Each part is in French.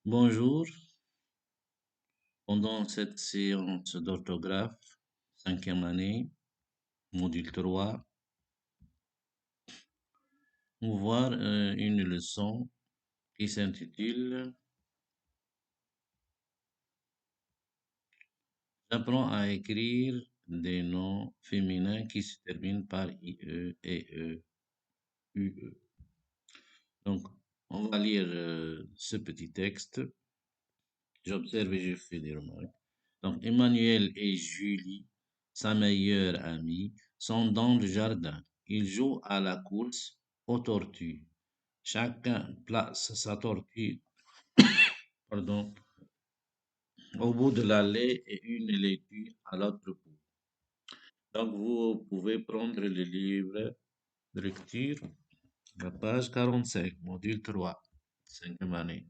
Bonjour, pendant cette séance d'orthographe, cinquième année, module 3, on va voir une leçon qui s'intitule J'apprends à écrire des noms féminins qui se terminent par IE, EE, UE. Donc, on va lire ce petit texte. J'observe et je fais des remarques. Donc, Emmanuel et Julie, sa meilleure amie, sont dans le jardin. Ils jouent à la course aux tortues. Chacun place sa tortue, pardon, au bout de l'allée et une laitue à l'autre bout. Donc, vous pouvez prendre le livre de lecture, la page 45, module 3, cinquième année.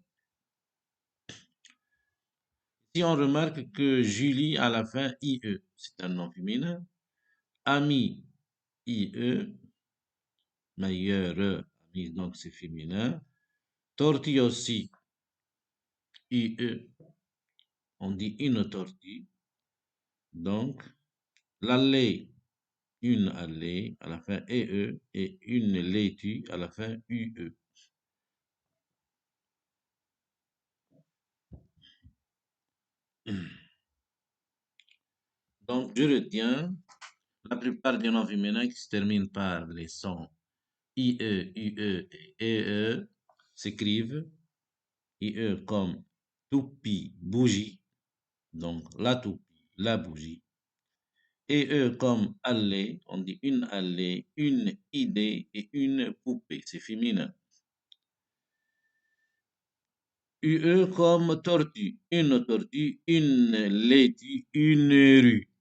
Si on remarque que Julie à la fin IE, c'est un nom féminin, ami IE, meilleure amie, donc c'est féminin, tortue aussi IE, on dit une tortue, donc l'allée, une allée à la fin EE et une laitue à la fin UE. Donc je retiens la plupart des noms féminins qui se terminent par les sons IE, UE et EE s'écrivent IE comme toupie, bougie, donc la toupie, la bougie. Et eux, comme aller, on dit une allée, une idée et une poupée, c'est féminin. UE comme tortue, une laitue, une rue.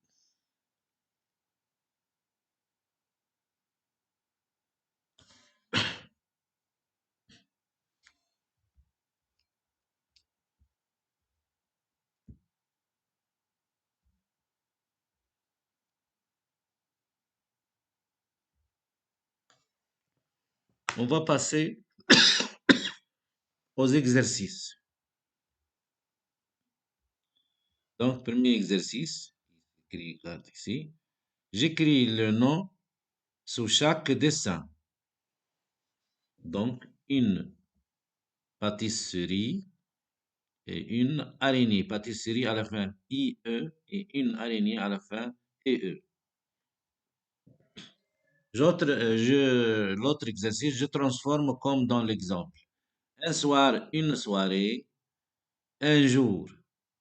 On va passer aux exercices. Donc, premier exercice, regarde ici. J'écris le nom sous chaque dessin. Donc, une pâtisserie et une araignée. Pâtisserie à la fin IE et une araignée à la fin EE. L'autre exercice, je transforme comme dans l'exemple. Un soir, une soirée. Un jour,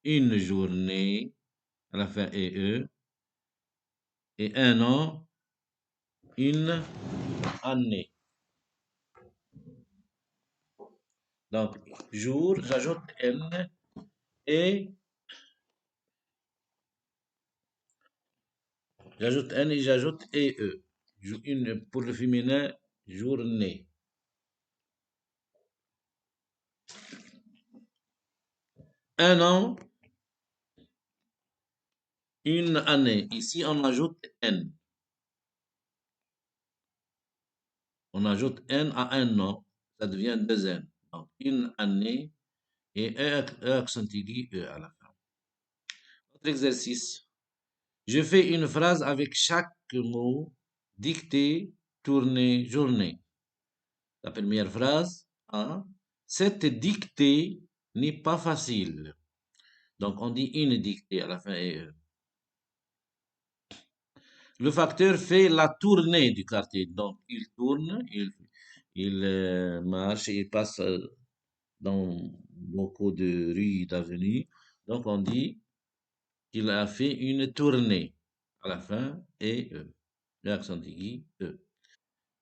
une journée, à la fin EE. Et un an, une année. Donc, jour, j'ajoute N et j'ajoute EE. Pour le féminin, journée. Un an, une année. Ici, on ajoute N. On ajoute N à un an, ça devient 2N. Donc, une année et E accent aigu E à la fin. Autre exercice. Je fais une phrase avec chaque mot dictée, tournée, journée. La première phrase, A. Cette dictée n'est pas facile. Donc, on dit une dictée à la fin et E. Le facteur fait la tournée du quartier. Donc, il tourne, il marche, il passe dans beaucoup de rues et d'avenues. Donc, on dit qu'il a fait une tournée à la fin et l'accent aigu E.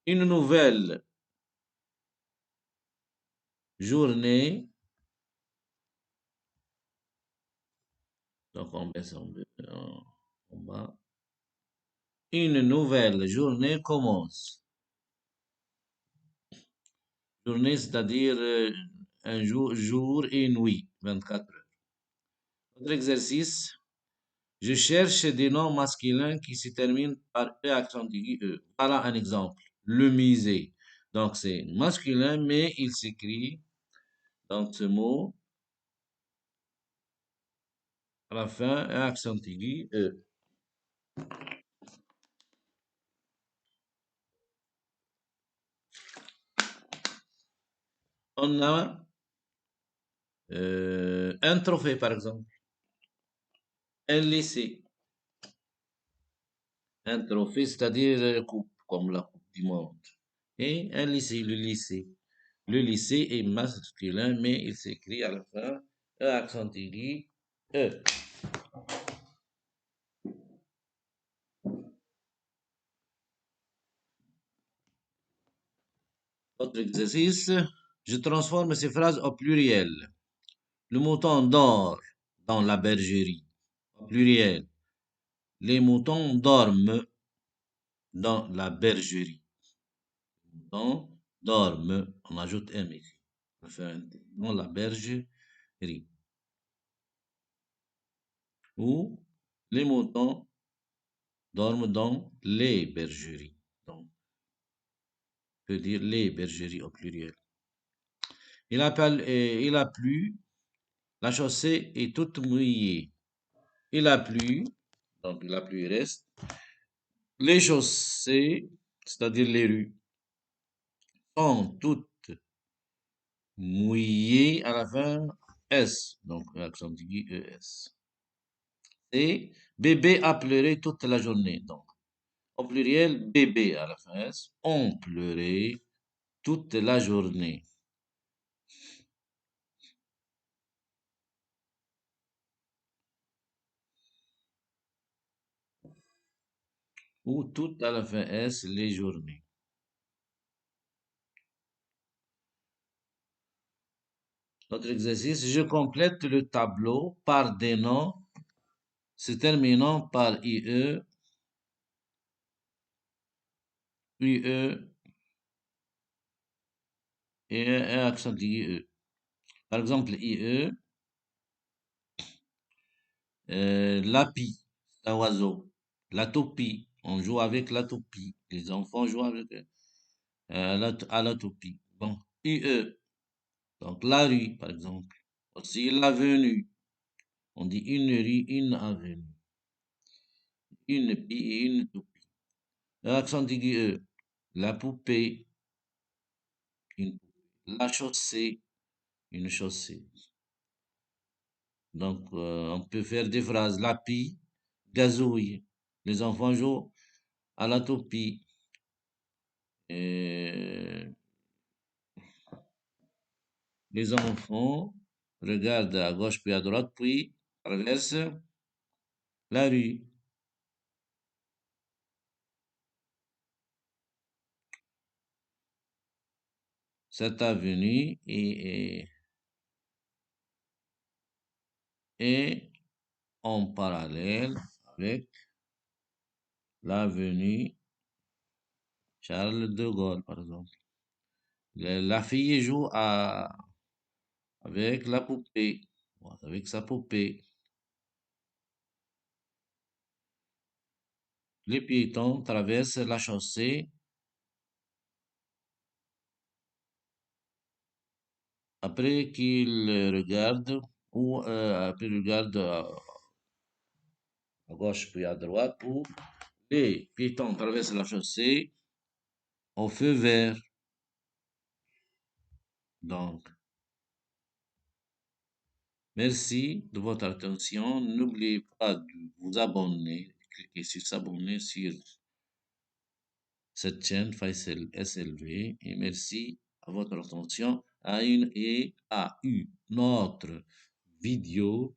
Une nouvelle journée. Donc, on baisse en bas. Une nouvelle journée commence. Journée, c'est-à-dire un jour et une nuit, 24 heures. Autre exercice. Je cherche des noms masculins qui se terminent par E accent aigu E. Voilà un exemple. Le musée. Donc, c'est masculin, mais il s'écrit dans ce mot À la fin, un accent aigu, E. On a un trophée, par exemple. Un lycée. Un trophée, c'est-à-dire coupe, comme la Coupe du Monde. Et un lycée, le lycée. Le lycée est masculin, mais il s'écrit à la fin, E accent aigu, E. Autre exercice, je transforme ces phrases au pluriel. Le mouton dort dans la bergerie. Au pluriel. Les moutons dorment dans la bergerie. Les moutons dorment, on ajoute M ici. Enfin, dans la bergerie. Ou les moutons dorment dans les bergeries. Donc, on peut dire les bergeries au pluriel. Il a plu, la chaussée est toute mouillée. Il a plu, donc il a plu, il reste. Les chaussées, c'est-à-dire les rues, sont toutes mouillées à la fin S, donc accent aigu ES. Et bébé a pleuré toute la journée, donc au pluriel, bébé à la fin S, ont pleuré toute la journée. Ou toute à la fin S, les journées. Notre exercice, je complète le tableau par des noms se terminant par IE, UE et un accent aigu E. Par exemple, IE, l'api, c'est un oiseau. La toupie, on joue avec la toupie. Les enfants jouent avec à la toupie. Bon, UE, donc la rue, par exemple. Aussi l'avenue. On dit une rue, une avenue. Une pie et une toupie. L'accent aigu E. La poupée, une poupée. La chaussée, une chaussée. Donc, on peut faire des phrases. La pie, gazouille. Les enfants jouent à la toupie. Et les enfants regardent à gauche puis à droite, puis traversent la rue. Cette avenue est en parallèle avec l'avenue Charles de Gaulle, par exemple. La fille joue avec la poupée, avec sa poupée. Les piétons traversent la chaussée après qu'ils regardent ou après ils regardent à gauche puis à droite où les piétons traversent la chaussée au feu vert. Donc, merci de votre attention. N'oubliez pas de vous abonner, cliquez sur s'abonner sur cette chaîne Faisal SLV et merci à votre attention à une autre vidéo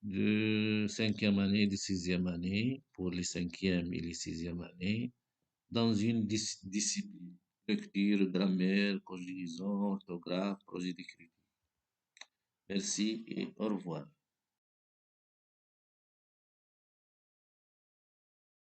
de cinquième année et de sixième année pour les cinquième et les sixième années dans une discipline. Lecture, grammaire, conjugaison, orthographe, projet d'écriture. Merci et au revoir.